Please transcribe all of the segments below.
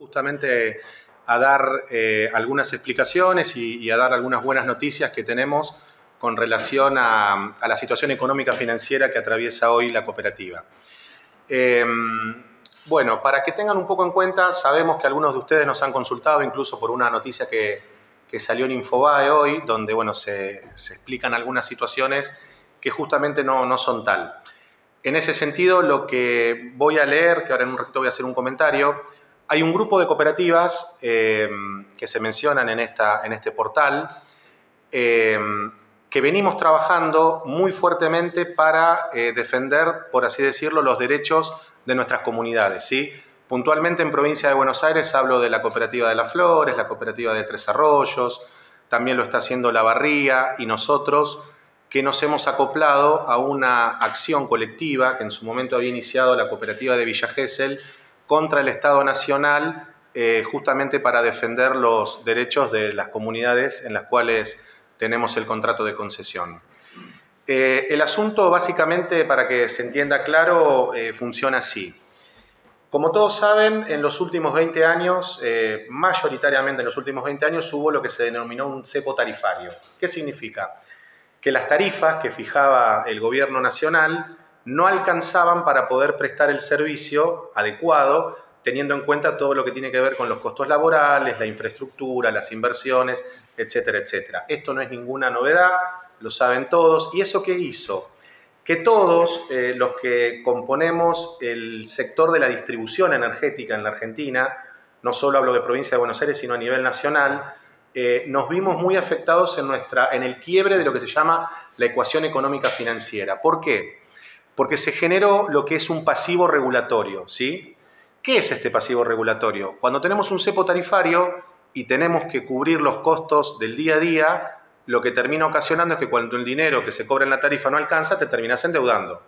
Justamente a dar algunas explicaciones y a dar algunas buenas noticias que tenemos con relación a la situación económica financiera que atraviesa hoy la cooperativa. Bueno, para que tengan un poco en cuenta, sabemos que algunos de ustedes nos han consultado incluso por una noticia que salió en Infobae hoy, donde bueno, se explican algunas situaciones que justamente no son tal. En ese sentido, lo que voy a leer, que ahora en un ratito voy a hacer un comentario, hay un grupo de cooperativas que se mencionan en este portal que venimos trabajando muy fuertemente para defender, por así decirlo, los derechos de nuestras comunidades, ¿sí? Puntualmente en Provincia de Buenos Aires hablo de la Cooperativa de Las Flores, la Cooperativa de Tres Arroyos, también lo está haciendo La Barría y nosotros, que nos hemos acoplado a una acción colectiva que en su momento había iniciado la Cooperativa de Villa Gesell contra el Estado Nacional, justamente para defender los derechos de las comunidades en las cuales tenemos el contrato de concesión. El asunto, básicamente, para que se entienda claro, funciona así. Como todos saben, en los últimos 20 años, mayoritariamente en los últimos 20 años, hubo lo que se denominó un cepo tarifario. ¿Qué significa? Que las tarifas que fijaba el gobierno nacional no alcanzaban para poder prestar el servicio adecuado, teniendo en cuenta todo lo que tiene que ver con los costos laborales, la infraestructura, las inversiones, etcétera, etcétera. Esto no es ninguna novedad, lo saben todos. ¿Y eso qué hizo? Que todos los que componemos el sector de la distribución energética en la Argentina, no solo hablo de Provincia de Buenos Aires, sino a nivel nacional, nos vimos muy afectados en el quiebre de lo que se llama la ecuación económica financiera. ¿Por qué? Porque se generó lo que es un pasivo regulatorio, ¿sí? ¿Qué es este pasivo regulatorio? Cuando tenemos un cepo tarifario y tenemos que cubrir los costos del día a día, lo que termina ocasionando es que cuando el dinero que se cobra en la tarifa no alcanza, te terminas endeudando.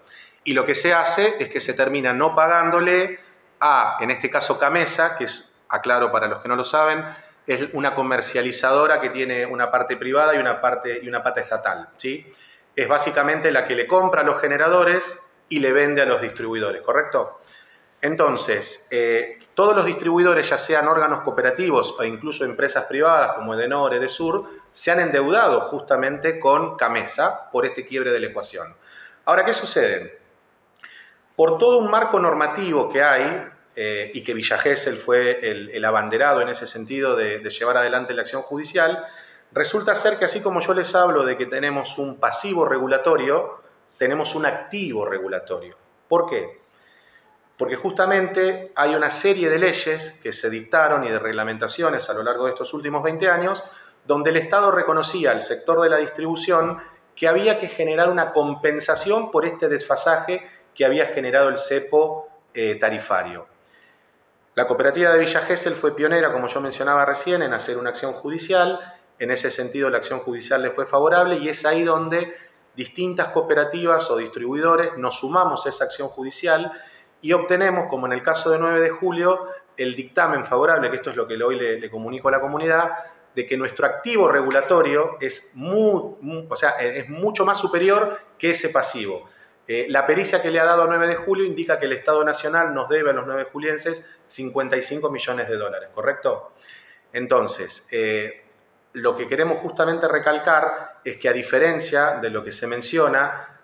Y lo que se hace es que se termina no pagándole a, en este caso, Camesa, que es, aclaro para los que no lo saben, es una comercializadora que tiene una parte privada y una pata estatal, ¿sí? Es básicamente la que le compra a los generadores y le vende a los distribuidores, ¿correcto? Entonces, todos los distribuidores, ya sean órganos cooperativos o incluso empresas privadas como Edenor, Edesur, se han endeudado justamente con Camesa por este quiebre de la ecuación. Ahora, ¿qué sucede? Por todo un marco normativo que hay, y que Villa Gesell fue el abanderado en ese sentido de llevar adelante la acción judicial, resulta ser que así como yo les hablo de que tenemos un pasivo regulatorio, tenemos un activo regulatorio. ¿Por qué? Porque justamente hay una serie de leyes que se dictaron y de reglamentaciones a lo largo de estos últimos 20 años, donde el Estado reconocía al sector de la distribución que había que generar una compensación por este desfasaje que había generado el cepo tarifario. La cooperativa de Villa Gesell fue pionera, como yo mencionaba recién, en hacer una acción judicial. En ese sentido, la acción judicial le fue favorable y es ahí donde distintas cooperativas o distribuidores nos sumamos a esa acción judicial y obtenemos, como en el caso de 9 de julio, el dictamen favorable, que esto es lo que hoy le comunico a la comunidad, de que nuestro activo regulatorio es mucho más superior que ese pasivo. La pericia que le ha dado a 9 de julio indica que el Estado Nacional nos debe a los 9 julienses 55 millones de dólares, ¿correcto? Entonces, lo que queremos justamente recalcar es que a diferencia de lo que se menciona,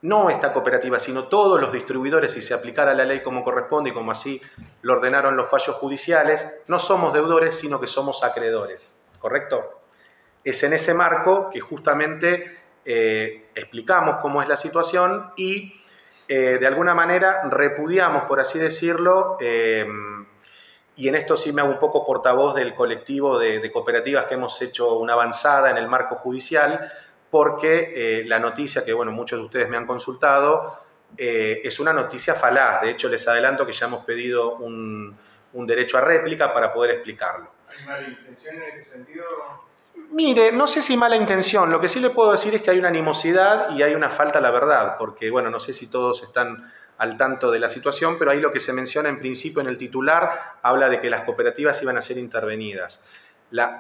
no esta cooperativa, sino todos los distribuidores, si se aplicara la ley como corresponde y como así lo ordenaron los fallos judiciales, no somos deudores, sino que somos acreedores, ¿correcto? Es en ese marco que justamente explicamos cómo es la situación y de alguna manera repudiamos, por así decirlo, y en esto sí me hago un poco portavoz del colectivo de cooperativas que hemos hecho una avanzada en el marco judicial, porque la noticia que, bueno, muchos de ustedes me han consultado, es una noticia falaz. De hecho, les adelanto que ya hemos pedido un derecho a réplica para poder explicarlo. ¿Hay mala intención en este sentido? Mire, no sé si mala intención, lo que sí le puedo decir es que hay una animosidad y hay una falta a la verdad, porque, bueno, no sé si todos están al tanto de la situación, pero ahí lo que se menciona en principio en el titular habla de que las cooperativas iban a ser intervenidas.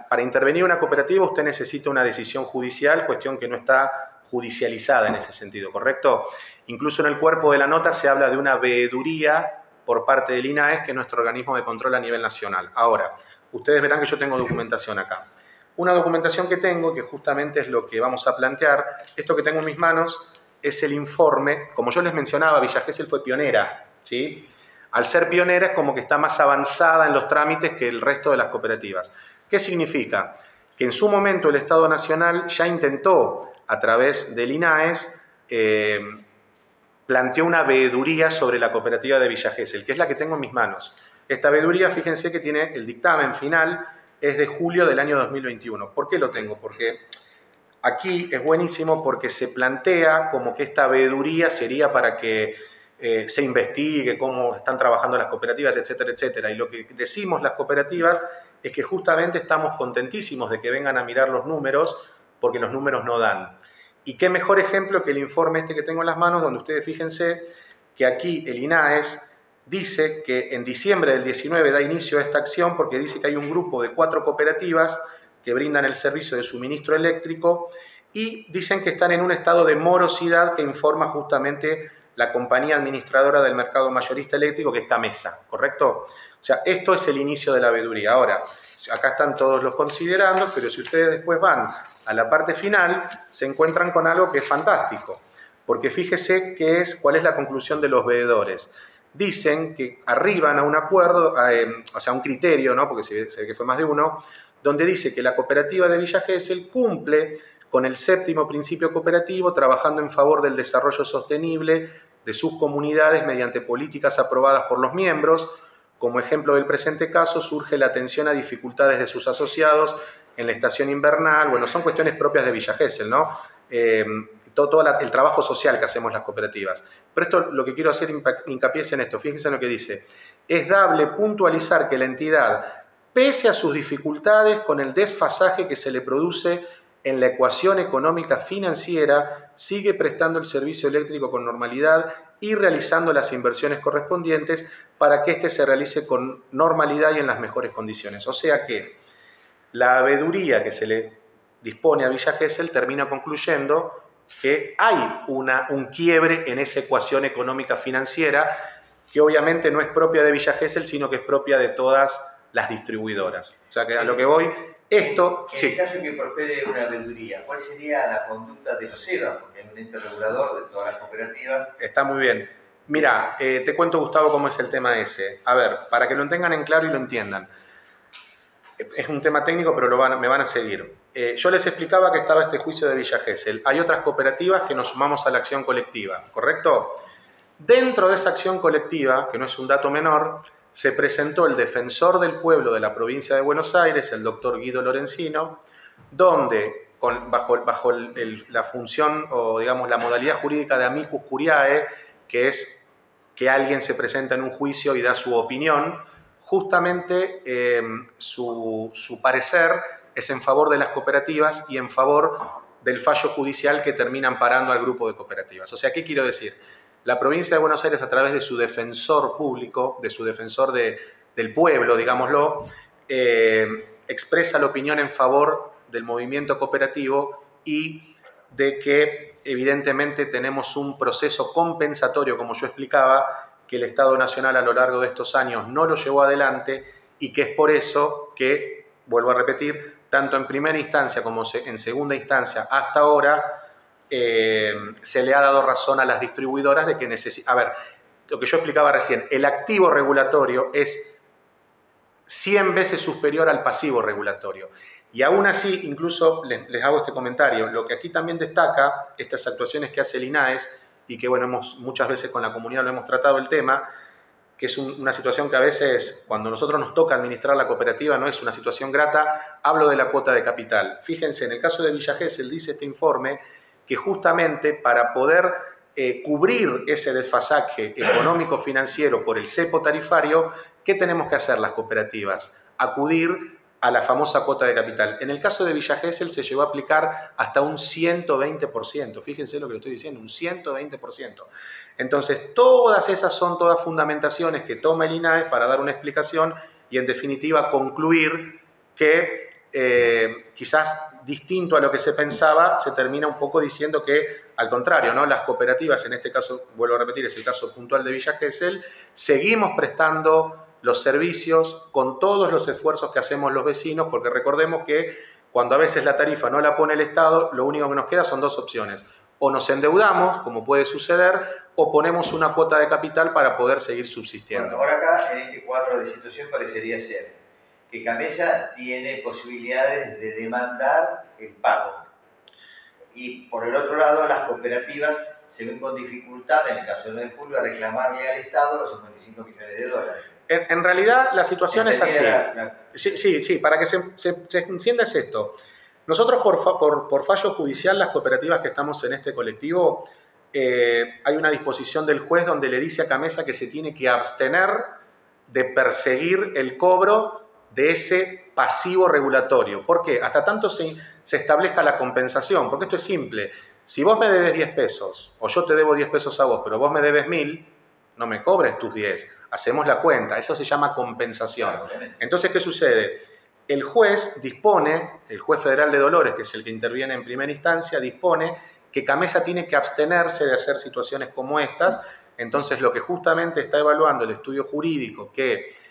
Para intervenir una cooperativa usted necesita una decisión judicial, cuestión que no está judicializada en ese sentido, ¿correcto? Incluso en el cuerpo de la nota se habla de una veeduría por parte del INAES, que es nuestro organismo de control a nivel nacional. Ahora, ustedes verán que yo tengo documentación acá. Una documentación que tengo, que justamente es lo que vamos a plantear, esto que tengo en mis manos es el informe. Como yo les mencionaba, Villa Gesell fue pionera, ¿sí? Al ser pionera es como que está más avanzada en los trámites que el resto de las cooperativas. ¿Qué significa? Que en su momento el Estado Nacional ya intentó, a través del INAES, planteó una veeduría sobre la cooperativa de Villa Gesell, que es la que tengo en mis manos. Esta veeduría, fíjense que tiene el dictamen final, es de julio del año 2021. ¿Por qué lo tengo? Porque aquí es buenísimo porque se plantea como que esta veeduría sería para que se investigue cómo están trabajando las cooperativas, etcétera, etcétera. Y lo que decimos las cooperativas es que justamente estamos contentísimos de que vengan a mirar los números, porque los números no dan. Y qué mejor ejemplo que el informe este que tengo en las manos, donde ustedes fíjense que aquí el INAES dice que en diciembre del 19 da inicio a esta acción porque dice que hay un grupo de 4 cooperativas que brindan el servicio de suministro eléctrico y dicen que están en un estado de morosidad que informa justamente la compañía administradora del mercado mayorista eléctrico, que es Gamesa, ¿correcto? O sea, esto es el inicio de la veeduría. Ahora, acá están todos los considerandos, pero si ustedes después van a la parte final, se encuentran con algo que es fantástico, porque fíjese cuál es la conclusión de los veedores. Dicen que arriban a un acuerdo, o sea, un criterio, ¿no? Porque se ve que fue más de uno, donde dice que la cooperativa de Villa Gesell cumple con el 7º principio cooperativo, trabajando en favor del desarrollo sostenible de sus comunidades mediante políticas aprobadas por los miembros. Como ejemplo del presente caso, surge la atención a dificultades de sus asociados en la estación invernal. Bueno, son cuestiones propias de Villa Gesell, ¿no? Todo el trabajo social que hacemos las cooperativas. Pero esto, lo que quiero hacer hincapié es en esto. Fíjense en lo que dice. Es dable puntualizar que la entidad, pese a sus dificultades con el desfasaje que se le produce en la ecuación económica financiera, sigue prestando el servicio eléctrico con normalidad y realizando las inversiones correspondientes para que éste se realice con normalidad y en las mejores condiciones. O sea que la veeduría que se le dispone a Villa Gesell termina concluyendo que hay un quiebre en esa ecuación económica financiera que obviamente no es propia de Villa Gesell, sino que es propia de todas las distribuidoras. O sea que a lo que voy, esto... En el caso que prospere una veeduría, ¿cuál sería la conducta de los EBA? Porque es un ente regulador de todas las cooperativas. Está muy bien. Mira, te cuento, Gustavo, cómo es el tema ese. A ver, para que lo tengan en claro y lo entiendan. Es un tema técnico, pero me van a seguir. Yo les explicaba que estaba este juicio de Villa Gesell. Hay otras cooperativas que nos sumamos a la acción colectiva, ¿correcto? Dentro de esa acción colectiva, que no es un dato menor, se presentó el defensor del pueblo de la provincia de Buenos Aires, el doctor Guido Lorenzino, donde, bajo la función o digamos la modalidad jurídica de amicus curiae, que es que alguien se presenta en un juicio y da su opinión, justamente su parecer es en favor de las cooperativas y en favor del fallo judicial que termina amparando al grupo de cooperativas. O sea, ¿qué quiero decir? La provincia de Buenos Aires, a través de su defensor público, de su defensor del pueblo, digámoslo, expresa la opinión en favor del movimiento cooperativo y de que evidentemente tenemos un proceso compensatorio, como yo explicaba, que el Estado Nacional a lo largo de estos años no lo llevó adelante y que es por eso que, vuelvo a repetir, tanto en primera instancia como en segunda instancia hasta ahora, se le ha dado razón a las distribuidoras de que necesitan... A ver, lo que yo explicaba recién, el activo regulatorio es 100 veces superior al pasivo regulatorio. Y aún así, incluso les hago este comentario, lo que aquí también destaca, estas actuaciones que hace el INAES, y que bueno, muchas veces con la comunidad lo hemos tratado el tema, que es una situación que a veces, cuando nosotros nos toca administrar la cooperativa, no es una situación grata. Hablo de la cuota de capital. Fíjense, en el caso de Villa Gesell dice este informe que justamente para poder cubrir ese desfasaje económico-financiero por el cepo tarifario, ¿qué tenemos que hacer las cooperativas? Acudir a la famosa cuota de capital. En el caso de Villa Gesell se llegó a aplicar hasta un 120%. Fíjense lo que le estoy diciendo, un 120%. Entonces, todas esas son todas fundamentaciones que toma el INAES para dar una explicación y, en definitiva, concluir que quizás distinto a lo que se pensaba, se termina un poco diciendo que, al contrario, ¿no? Las cooperativas, en este caso, vuelvo a repetir, es el caso puntual de Villa Gesell, seguimos prestando los servicios con todos los esfuerzos que hacemos los vecinos, porque recordemos que cuando a veces la tarifa no la pone el Estado, lo único que nos queda son dos opciones. O nos endeudamos, como puede suceder, o ponemos una cuota de capital para poder seguir subsistiendo. Bueno, ahora acá, en este cuadro de situación, parecería ser que Gamesa tiene posibilidades de demandar el pago. Y por el otro lado, las cooperativas se ven con dificultad, en el caso de 9 de julio, a reclamarle al Estado los 55 millones de dólares. En realidad, la situación es así. La... Sí, para que se encienda es esto. Nosotros, por fallo judicial, las cooperativas que estamos en este colectivo, hay una disposición del juez donde le dice a Gamesa que se tiene que abstener de perseguir el cobro de ese pasivo regulatorio. ¿Por qué? Hasta tanto se establezca la compensación, porque esto es simple. Si vos me debes 10 pesos, o yo te debo 10 pesos a vos, pero vos me debes 1000, no me cobres tus 10, hacemos la cuenta, eso se llama compensación. Entonces, ¿qué sucede? El juez dispone, el juez federal de Dolores, que es el que interviene en primera instancia, dispone que Gamesa tiene que abstenerse de hacer situaciones como estas. Entonces, lo que justamente está evaluando el estudio jurídico que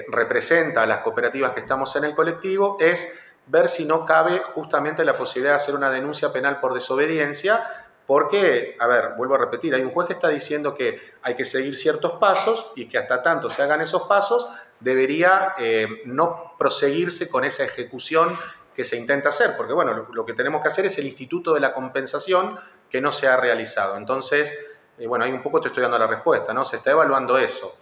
representa a las cooperativas que estamos en el colectivo es ver si no cabe justamente la posibilidad de hacer una denuncia penal por desobediencia, porque, a ver, vuelvo a repetir, hay un juez que está diciendo que hay que seguir ciertos pasos y que hasta tanto se hagan esos pasos, debería no proseguirse con esa ejecución que se intenta hacer, porque bueno, lo que tenemos que hacer es el instituto de la compensación que no se ha realizado. Entonces, bueno, ahí un poco te estoy dando la respuesta, ¿no? Se está evaluando eso.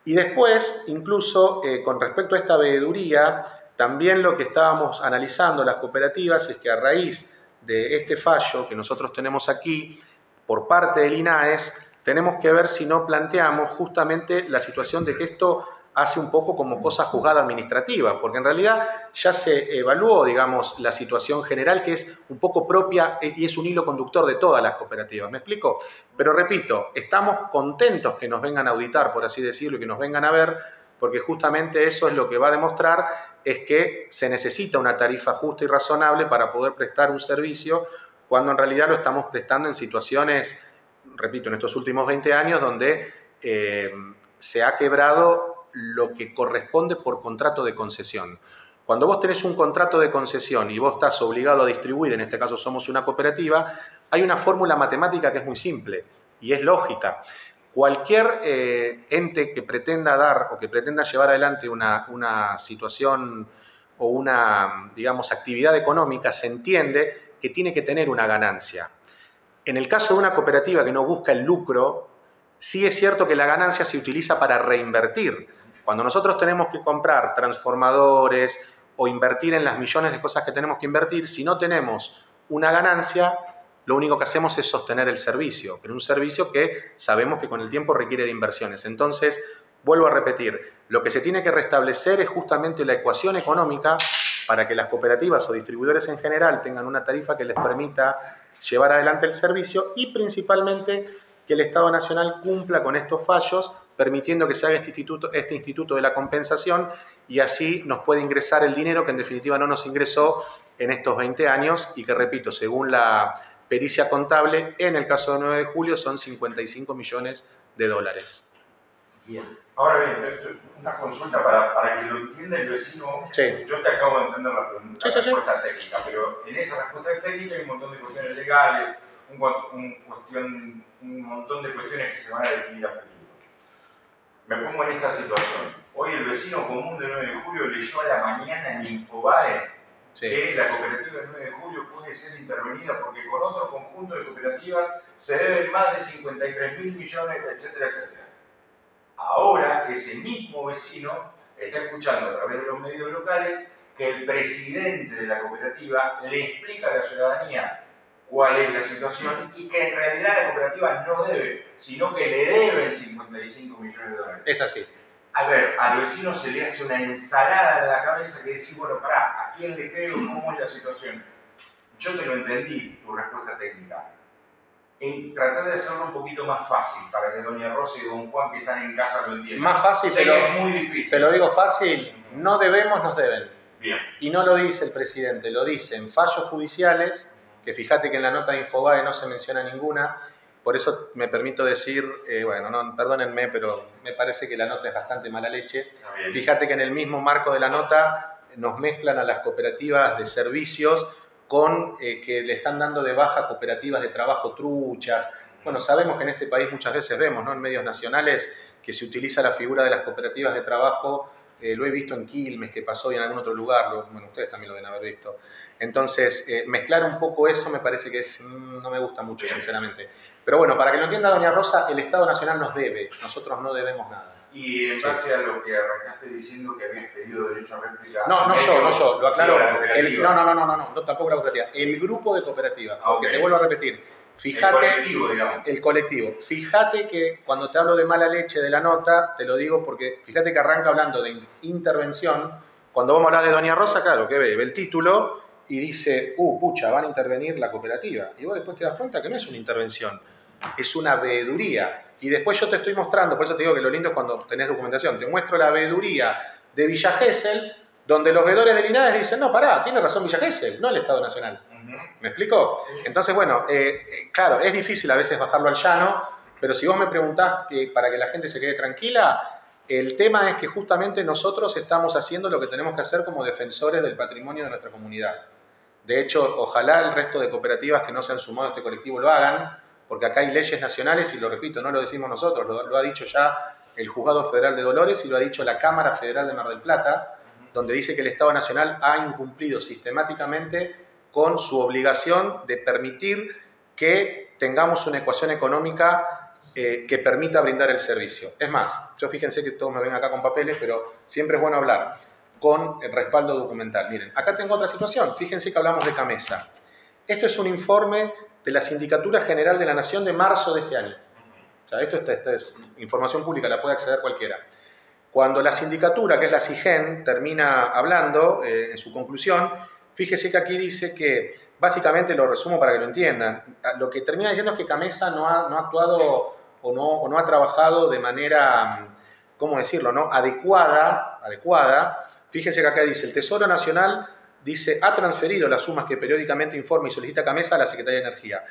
Y después, incluso con respecto a esta veeduría, también lo que estábamos analizando las cooperativas es que a raíz de este fallo que nosotros tenemos aquí, por parte del INAES, tenemos que ver si no planteamos justamente la situación de que esto hace un poco como cosa juzgada administrativa, porque en realidad ya se evaluó, digamos, la situación general que es un poco propia y es un hilo conductor de todas las cooperativas, ¿me explico? Pero repito, estamos contentos que nos vengan a auditar, por así decirlo, y que nos vengan a ver, porque justamente eso es lo que va a demostrar, es que se necesita una tarifa justa y razonable para poder prestar un servicio, cuando en realidad lo estamos prestando en situaciones, repito, en estos últimos 20 años, donde se ha quebrado lo que corresponde por contrato de concesión. Cuando vos tenés un contrato de concesión y vos estás obligado a distribuir, en este caso somos una cooperativa, hay una fórmula matemática que es muy simple y es lógica. Cualquier ente que pretenda dar o que pretenda llevar adelante una situación o una, digamos, actividad económica, se entiende que tiene que tener una ganancia. En el caso de una cooperativa que no busca el lucro, sí es cierto que la ganancia se utiliza para reinvertir. Cuando nosotros tenemos que comprar transformadores o invertir en las millones de cosas que tenemos que invertir, si no tenemos una ganancia, lo único que hacemos es sostener el servicio, pero un servicio que sabemos que con el tiempo requiere de inversiones. Entonces, vuelvo a repetir, lo que se tiene que restablecer es justamente la ecuación económica para que las cooperativas o distribuidores en general tengan una tarifa que les permita llevar adelante el servicio y principalmente que el Estado Nacional cumpla con estos fallos, permitiendo que se haga este instituto de la compensación y así nos puede ingresar el dinero que en definitiva no nos ingresó en estos 20 años y que, repito, según la pericia contable, en el caso de 9 de julio son 55 millones de dólares. Bien. Ahora bien, una consulta para que lo entienda el vecino. Sí. Yo te acabo de entender la respuesta técnica, pero en esa respuesta técnica hay un montón de cuestiones legales, un montón de cuestiones que se van a definir a futuro. Me pongo en esta situación. Hoy el vecino común de 9 de julio leyó a la mañana en Infobae que la cooperativa de 9 de julio puede ser intervenida porque con otro conjunto de cooperativas se deben más de 53.000 millones, etcétera, etcétera. Ahora ese mismo vecino está escuchando a través de los medios locales que el presidente de la cooperativa le explica a la ciudadanía cuál es la situación y que en realidad la cooperativa no debe, sino que le deben 55 millones de dólares. Es así. A ver, al vecino se le hace una ensalada en la cabeza que decir, bueno, pará, ¿a quién le creo? ¿Cómo es la situación? Yo te lo entendí, tu respuesta técnica. En tratar de hacerlo un poquito más fácil para que doña Rosa y don Juan que están en casa lo entiendan. Más fácil, pero es muy difícil. Te lo digo fácil, no debemos, nos deben. Bien. Y no lo dice el presidente, lo dicen fallos judiciales, que fíjate que en la nota de Infobae no se menciona ninguna. Por eso me permito decir, bueno, no, perdónenme, pero me parece que la nota es bastante mala leche. Fíjate que en el mismo marco de la nota nos mezclan a las cooperativas de servicios con que le están dando de baja cooperativas de trabajo truchas. Bueno, sabemos que en este país muchas veces vemos, ¿no?, en medios nacionales, que se utiliza la figura de las cooperativas de trabajo. Lo he visto en Quilmes, que pasó, y en algún otro lugar, bueno, ustedes también lo deben haber visto. Entonces, mezclar un poco eso me parece que no me gusta mucho, sinceramente. Pero bueno, para que lo entienda doña Rosa, el Estado Nacional nos debe, nosotros no debemos nada. Y en base a lo que arrancaste diciendo que habías pedido derecho a réplica... No yo, lo aclaro. No, tampoco la cooperativa. El grupo de cooperativas, porque te vuelvo a repetir. Fíjate, el colectivo, digamos. El colectivo. Fíjate que cuando te hablo de mala leche de la nota, te lo digo porque fíjate que arranca hablando de intervención. Cuando vamos a hablar de doña Rosa, claro, que ve el título y dice, pucha, van a intervenir la cooperativa. Y vos después te das cuenta que no es una intervención, es una veeduría. Y después yo te estoy mostrando, por eso te digo que lo lindo es cuando tenés documentación, te muestro la veeduría de Villa Gesell, donde los veedores de Linares dicen, no, pará, tiene razón Villa Gesell, no el Estado Nacional. ¿Me explico? Sí. Entonces, bueno, claro, es difícil a veces bajarlo al llano, pero si vos me preguntás para que la gente se quede tranquila, el tema es que justamente nosotros estamos haciendo lo que tenemos que hacer como defensores del patrimonio de nuestra comunidad. De hecho, ojalá el resto de cooperativas que no se han sumado a este colectivo lo hagan, porque acá hay leyes nacionales, y lo repito, no lo decimos nosotros, lo ha dicho ya el Juzgado Federal de Dolores y lo ha dicho la Cámara Federal de Mar del Plata, donde dice que el Estado Nacional ha incumplido sistemáticamente con su obligación de permitir que tengamos una ecuación económica que permita brindar el servicio. Es más, yo fíjense que todos me ven acá con papeles, pero siempre es bueno hablar con el respaldo documental. Miren, acá tengo otra situación, fíjense que hablamos de Camesa. Esto es un informe de la Sindicatura General de la Nación de marzo de este año. O sea, esto es información pública, la puede acceder cualquiera. Cuando la sindicatura, que es la SIGEN, termina hablando en su conclusión, fíjese que aquí dice que, básicamente lo resumo para que lo entiendan, lo que termina diciendo es que Camesa no ha actuado o no ha trabajado de manera, ¿cómo decirlo?, ¿no?, adecuada. Fíjese que acá dice, el Tesoro Nacional dice, ha transferido las sumas que periódicamente informa y solicita Camesa a la Secretaría de Energía.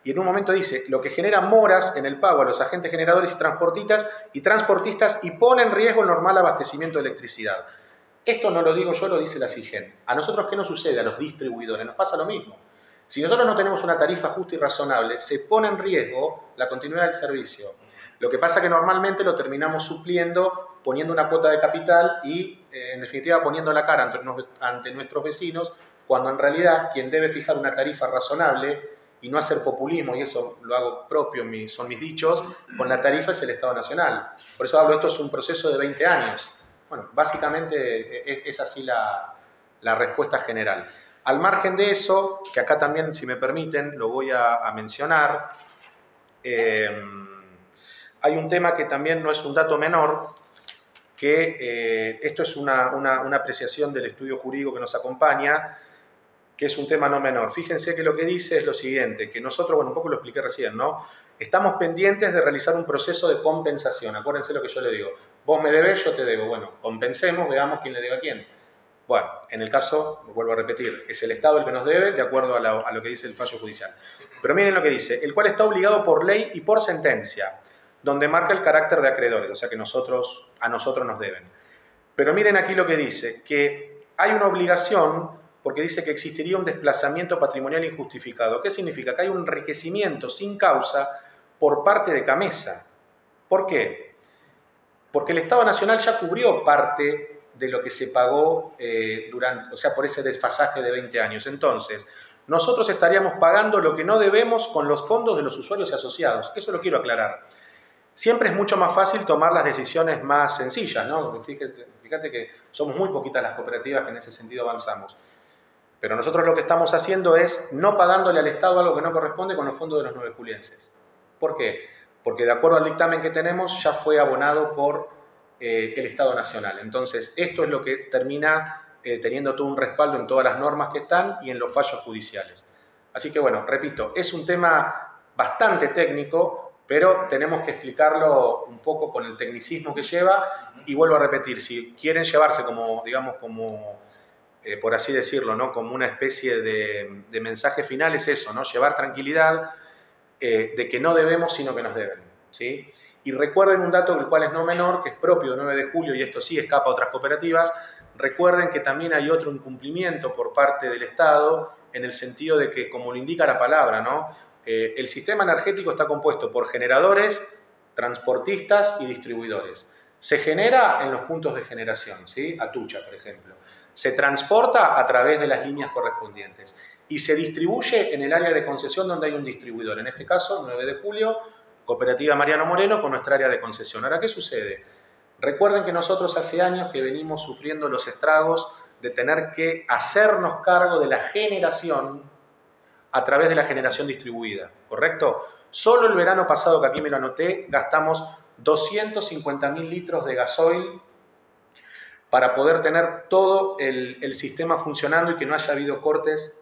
Y en un momento dice, lo que genera moras en el pago a los agentes generadores y transportistas y pone en riesgo el normal abastecimiento de electricidad. Esto no lo digo yo, lo dice la SIGEN. ¿A nosotros qué nos sucede? A los distribuidores nos pasa lo mismo. Si nosotros no tenemos una tarifa justa y razonable, se pone en riesgo la continuidad del servicio. Lo que pasa es que normalmente lo terminamos supliendo poniendo una cuota de capital y, en definitiva, poniendo la cara ante nuestros vecinos, cuando en realidad quien debe fijar una tarifa razonable y no hacer populismo, y eso lo hago propio, son mis dichos, con la tarifa es el Estado Nacional. Por eso hablo, esto es un proceso de 20 años. Bueno, básicamente es así la respuesta general. Al margen de eso, que acá también, si me permiten, lo voy a mencionar, hay un tema que también no es un dato menor, que esto es una apreciación del estudio jurídico que nos acompaña, que es un tema no menor. Fíjense que lo que dice es lo siguiente, que nosotros, bueno, un poco lo expliqué recién, ¿no? Estamos pendientes de realizar un proceso de compensación. Acuérdense lo que yo le digo. Vos me debés, yo te debo. Bueno, compensemos, veamos quién le debe a quién. Bueno, en el caso, lo vuelvo a repetir, es el Estado el que nos debe, de acuerdo a lo que dice el fallo judicial. Pero miren lo que dice, el cual está obligado por ley y por sentencia, donde marca el carácter de acreedores, o sea que a nosotros nos deben. Pero miren aquí lo que dice, que hay una obligación porque dice que existiría un desplazamiento patrimonial injustificado. ¿Qué significa? Que hay un enriquecimiento sin causa por parte de Camesa. ¿Por qué? Porque el Estado Nacional ya cubrió parte de lo que se pagó por ese desfasaje de 20 años. Entonces, nosotros estaríamos pagando lo que no debemos con los fondos de los usuarios y asociados. Eso lo quiero aclarar. Siempre es mucho más fácil tomar las decisiones más sencillas, ¿no? Fíjate que somos muy poquitas las cooperativas que en ese sentido avanzamos. Pero nosotros lo que estamos haciendo es no pagándole al Estado algo que no corresponde con los fondos de los 9 julienses. ¿Por qué? Porque de acuerdo al dictamen que tenemos ya fue abonado por el Estado Nacional. Entonces, esto es lo que termina teniendo todo un respaldo en todas las normas que están y en los fallos judiciales. Así que bueno, repito, es un tema bastante técnico, pero tenemos que explicarlo un poco con el tecnicismo que lleva y vuelvo a repetir, si quieren llevarse como por así decirlo, ¿no? Como una especie de mensaje final es eso, ¿no? Llevar tranquilidad de que no debemos, sino que nos deben, ¿sí? Y recuerden un dato, el cual es no menor, que es propio del 9 de julio, y esto sí escapa a otras cooperativas. Recuerden que también hay otro incumplimiento por parte del Estado, en el sentido de que, como lo indica la palabra, ¿no? El sistema energético está compuesto por generadores, transportistas y distribuidores. Se genera en los puntos de generación, ¿sí? Atucha, por ejemplo. Se transporta a través de las líneas correspondientes y se distribuye en el área de concesión donde hay un distribuidor. En este caso, 9 de julio, Cooperativa Mariano Moreno con nuestra área de concesión. Ahora, ¿qué sucede? Recuerden que nosotros hace años que venimos sufriendo los estragos de tener que hacernos cargo de la generación a través de la generación distribuida, ¿correcto? Solo el verano pasado, que aquí me lo anoté, gastamos 250.000 litros de gasoil para poder tener todo el sistema funcionando y que no haya habido cortes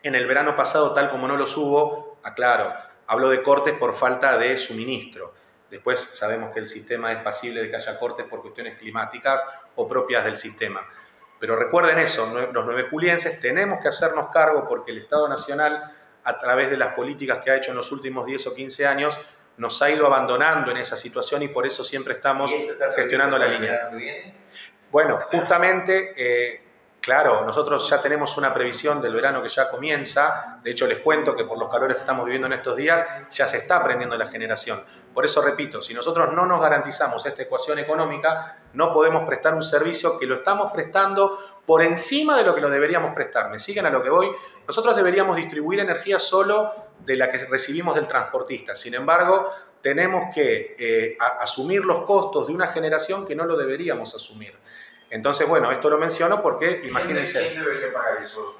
en el verano pasado, tal como no los hubo. Aclaro, hablo de cortes por falta de suministro. Después sabemos que el sistema es pasible de que haya cortes por cuestiones climáticas o propias del sistema. Pero recuerden eso, los nuevejulienses tenemos que hacernos cargo porque el Estado Nacional, a través de las políticas que ha hecho en los últimos 10 o 15 años, nos ha ido abandonando en esa situación y por eso siempre estamos gestionando la línea. Bueno, justamente, claro, nosotros ya tenemos una previsión del verano que ya comienza. De hecho, les cuento que por los calores que estamos viviendo en estos días, ya se está prendiendo la generación. Por eso, repito, si nosotros no nos garantizamos esta ecuación económica, no podemos prestar un servicio que lo estamos prestando por encima de lo que lo deberíamos prestar. ¿Me siguen a lo que voy? Nosotros deberíamos distribuir energía solo de la que recibimos del transportista. Sin embargo, tenemos que asumir los costos de una generación que no lo deberíamos asumir. Entonces, bueno, esto lo menciono porque, imagínense... ¿Quién debe pagar eso?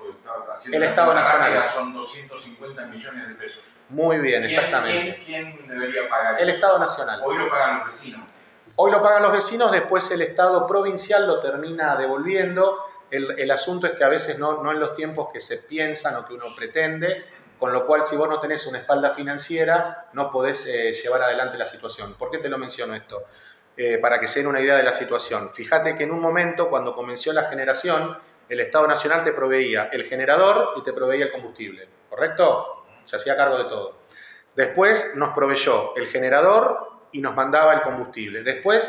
El Estado Nacional. Son 250 millones de pesos. Muy bien, exactamente. ¿Quién debería pagar eso? El Estado Nacional. Hoy lo pagan los vecinos. Hoy lo pagan los vecinos, después el Estado provincial lo termina devolviendo. El asunto es que a veces no en los tiempos que se piensan o que uno pretende, con lo cual si vos no tenés una espalda financiera, no podés llevar adelante la situación. ¿Por qué te lo menciono esto? Para que se den una idea de la situación. Fíjate que en un momento, cuando comenzó la generación, el Estado Nacional te proveía el generador y te proveía el combustible, ¿correcto? Se hacía cargo de todo. Después nos proveyó el generador y nos mandaba el combustible. Después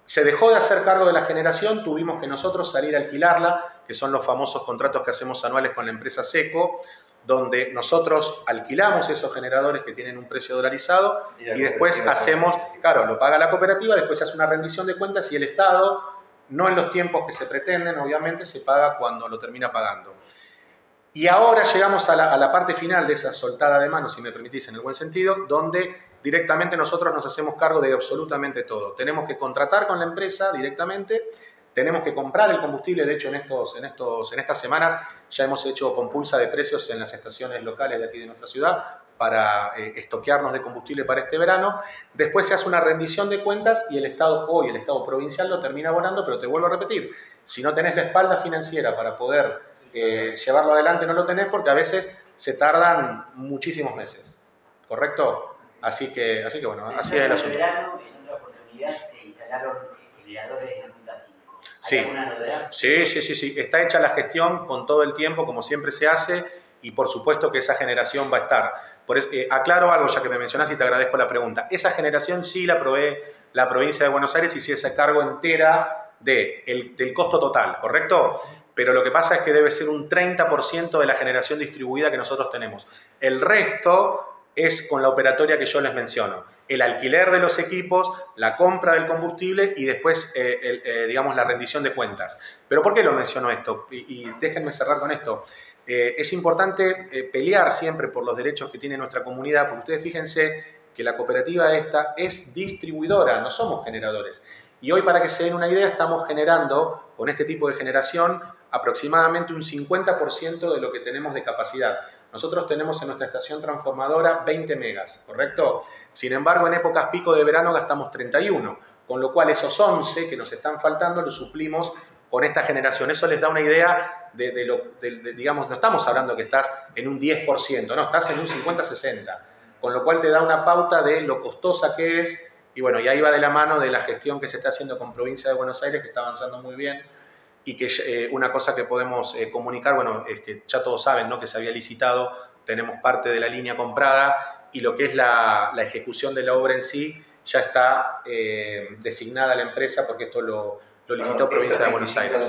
se dejó de hacer cargo de la generación, tuvimos que nosotros salir a alquilarla, que son los famosos contratos que hacemos anuales con la empresa Seco, donde nosotros alquilamos esos generadores que tienen un precio dolarizado y después hacemos, claro, lo paga la cooperativa, después se hace una rendición de cuentas y el Estado, no en los tiempos que se pretenden, obviamente, se paga cuando lo termina pagando. Y ahora llegamos a la parte final de esa soltada de manos, si me permitís, en el buen sentido, donde directamente nosotros nos hacemos cargo de absolutamente todo. Tenemos que contratar con la empresa directamente, tenemos que comprar el combustible. De hecho, en estas semanas ya hemos hecho compulsa de precios en las estaciones locales de aquí de nuestra ciudad para estoquearnos de combustible para este verano. Después se hace una rendición de cuentas y el Estado provincial lo termina abonando, pero te vuelvo a repetir, si no tenés la espalda financiera para poder llevarlo adelante, no lo tenés porque a veces se tardan muchísimos meses, ¿correcto? Así que bueno, así es el asunto. En verano, en otra oportunidad, se instalaron generadores de ruta 5. Sí. ¿Alguna novedad? Sí. Está hecha la gestión con todo el tiempo, como siempre se hace, y por supuesto que esa generación va a estar. Por eso, aclaro algo ya que me mencionás y te agradezco la pregunta. Esa generación sí la provee la provincia de Buenos Aires y sí se hace cargo entera del costo total, ¿correcto? Pero lo que pasa es que debe ser un 30% de la generación distribuida que nosotros tenemos. El resto es con la operatoria que yo les menciono. El alquiler de los equipos, la compra del combustible y después, digamos, la rendición de cuentas. ¿Pero por qué lo menciono esto? Y déjenme cerrar con esto. Es importante pelear siempre por los derechos que tiene nuestra comunidad, porque ustedes fíjense que la cooperativa esta es distribuidora, no somos generadores. Y hoy, para que se den una idea, estamos generando, con este tipo de generación, aproximadamente un 50% de lo que tenemos de capacidad. Nosotros tenemos en nuestra estación transformadora 20 megas, ¿correcto? Sin embargo, en épocas pico de verano gastamos 31, con lo cual esos 11 que nos están faltando los suplimos con esta generación. Eso les da una idea digamos, no estamos hablando que estás en un 10%, no, estás en un 50-60, con lo cual te da una pauta de lo costosa que es, y bueno, y ahí va de la mano de la gestión que se está haciendo con Provincia de Buenos Aires, que está avanzando muy bien, y que una cosa que podemos comunicar, bueno, es que ya todos saben, ¿no?, que se había licitado, tenemos parte de la línea comprada y lo que es la ejecución de la obra en sí ya está designada la empresa, porque esto lo licitó Provincia de Buenos Aires.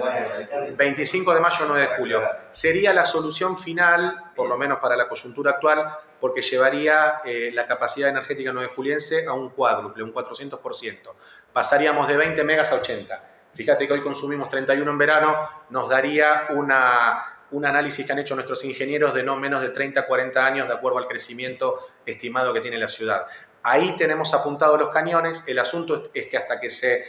25 de mayo, 9 de julio. Sería la solución final, por lo menos para la coyuntura actual, porque llevaría la capacidad energética nuevejuliense a un cuádruple, un 400%. Pasaríamos de 20 megas a 80. Fíjate que hoy consumimos 31 en verano, nos daría un análisis que han hecho nuestros ingenieros de no menos de 30 a 40 años de acuerdo al crecimiento estimado que tiene la ciudad. Ahí tenemos apuntados los cañones. El asunto es que hasta que se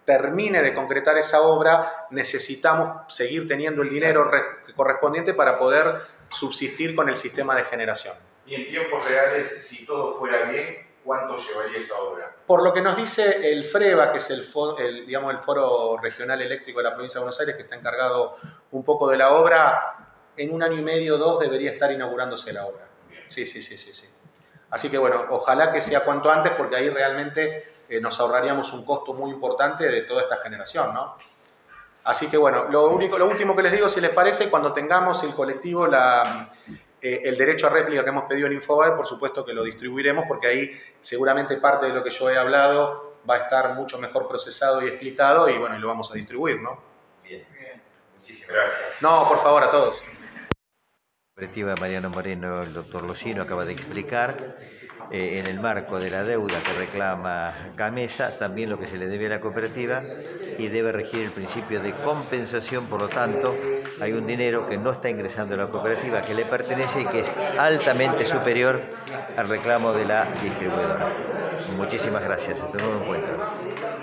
termine de concretar esa obra, necesitamos seguir teniendo el dinero correspondiente para poder subsistir con el sistema de generación. Y en tiempos reales, si todo fuera bien, ¿cuánto llevaría esa obra? Por lo que nos dice el FREVA, que es el Foro Regional Eléctrico de la Provincia de Buenos Aires, que está encargado un poco de la obra, en 1 año y medio, 2, debería estar inaugurándose la obra. Sí. Así que bueno, ojalá que sea cuanto antes, porque ahí realmente nos ahorraríamos un costo muy importante de toda esta generación, ¿no? Así que bueno, lo último que les digo, si les parece, cuando tengamos el colectivo el derecho a réplica que hemos pedido en Infobae, por supuesto que lo distribuiremos, porque ahí seguramente parte de lo que yo he hablado va a estar mucho mejor procesado y explicado, y bueno, y lo vamos a distribuir, ¿no? Bien. Muchísimas Gracias. No, por favor, a todos. La cooperativa Mariano Moreno, el doctor Locino, acaba de explicar en el marco de la deuda que reclama Gamesa, también lo que se le debe a la cooperativa, y debe regir el principio de compensación. Por lo tanto, hay un dinero que no está ingresando a la cooperativa, que le pertenece y que es altamente superior al reclamo de la distribuidora. Muchísimas gracias. Hasta un nuevo encuentro.